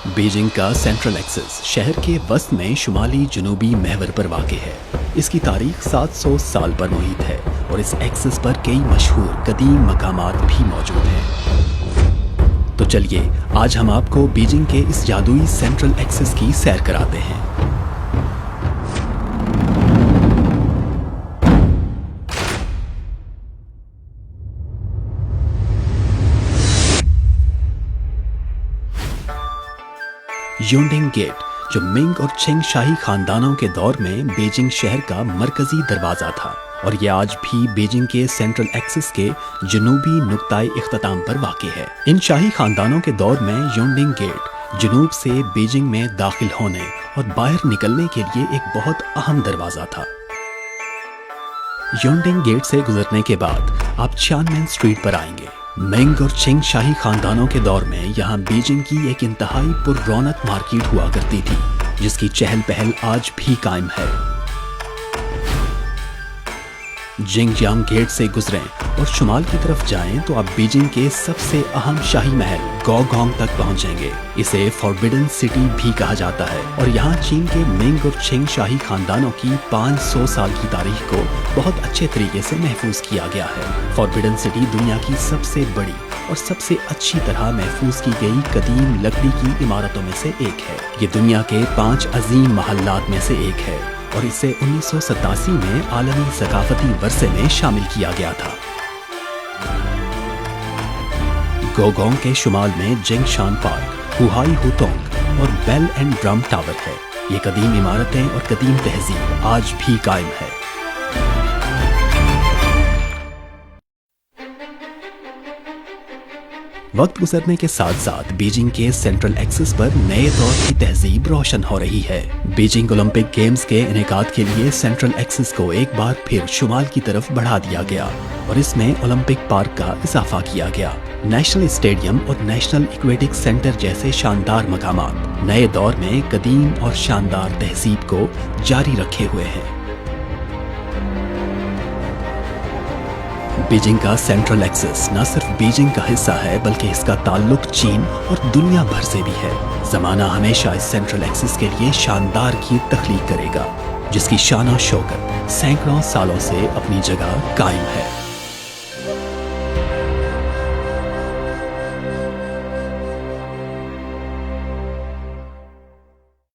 Beijing का central axis शहर के वस्त में शुमाली जनूबी महवर पर वाक़ है। इसकी तारीख 700 साल पर मुहित है और इस एक्सिस पर कई मशहूर कदीम मकामात भी मौजूद हैं। तो चलिए आज हम आपको बीजिंग के इस जादुई सेंट्रल एक्सिस की सैर कराते हैं। योंडिंग गेट, जो मिंग और चिंग शाही खानदानों के दौर में बीजिंग शहर का मरकजी दरवाजा था और यह आज भी बीजिंग के सेंट्रल एक्सिस के जनूबी नुक्ताए इख्तिताम पर वाक़ है। इन शाही खानदानों के दौर में योंडिंग गेट जनूब से बीजिंग में दाखिल होने और बाहर निकलने के लिए एक बहुत अहम दरवाजा था। योंडिंग गेट से गुजरने के बाद आप चियानमेन स्ट्रीट पर आएंगे। मिंग और चिंग शाही खानदानों के दौर में यहाँ बीजिंग की एक इंतहाई पुररौनक मार्केट हुआ करती थी, जिसकी चहल पहल आज भी कायम है। जिंगजियांग गेट से गुजरें और शुमाल की तरफ जाएं तो आप बीजिंग के सबसे अहम शाही महल गौगोंग तक पहुंचेंगे। इसे फॉरबिडन सिटी भी कहा जाता है और यहाँ चीन के मिंग और चिंग शाही खानदानों की 500 साल की तारीख को बहुत अच्छे तरीके से महफूज किया गया है। फॉरबिडन सिटी दुनिया की सबसे बड़ी और सबसे अच्छी तरह महफूज की गई कदीम लकड़ी की इमारतों में से एक है। ये दुनिया के 5 अजीम महल्लात में से एक है और इसे 1987 में आलमी सकाफती वर्से में शामिल किया गया था। गोगोंग के शुमाल में जिंगशान पार्क, हुहाई हुतोंग और बेल एंड ड्रम टावर है। ये कदीम इमारतें और कदीम तहजीब आज भी कायम है। वक्त गुजरने के साथ साथ बीजिंग के सेंट्रल एक्सिस पर नए दौर की तहजीब रोशन हो रही है। बीजिंग ओलंपिक गेम्स के इनेकाद के लिए सेंट्रल एक्सिस को एक बार फिर शुमाल की तरफ बढ़ा दिया गया और इसमें ओलंपिक पार्क का इजाफा किया गया। नेशनल स्टेडियम और नेशनल एक्वेटिक सेंटर जैसे शानदार मकामात नए दौर में कदीम और शानदार तहजीब को जारी रखे हुए हैं। बीजिंग का सेंट्रल एक्सिस न सिर्फ बीजिंग का हिस्सा है बल्कि इसका ताल्लुक चीन और दुनिया भर से भी है। ज़माना हमेशा इस सेंट्रल एक्सिस के लिए शानदार की तख्लीक करेगा, जिसकी शान और शौकत सैकड़ों सालों से अपनी जगह कायम है।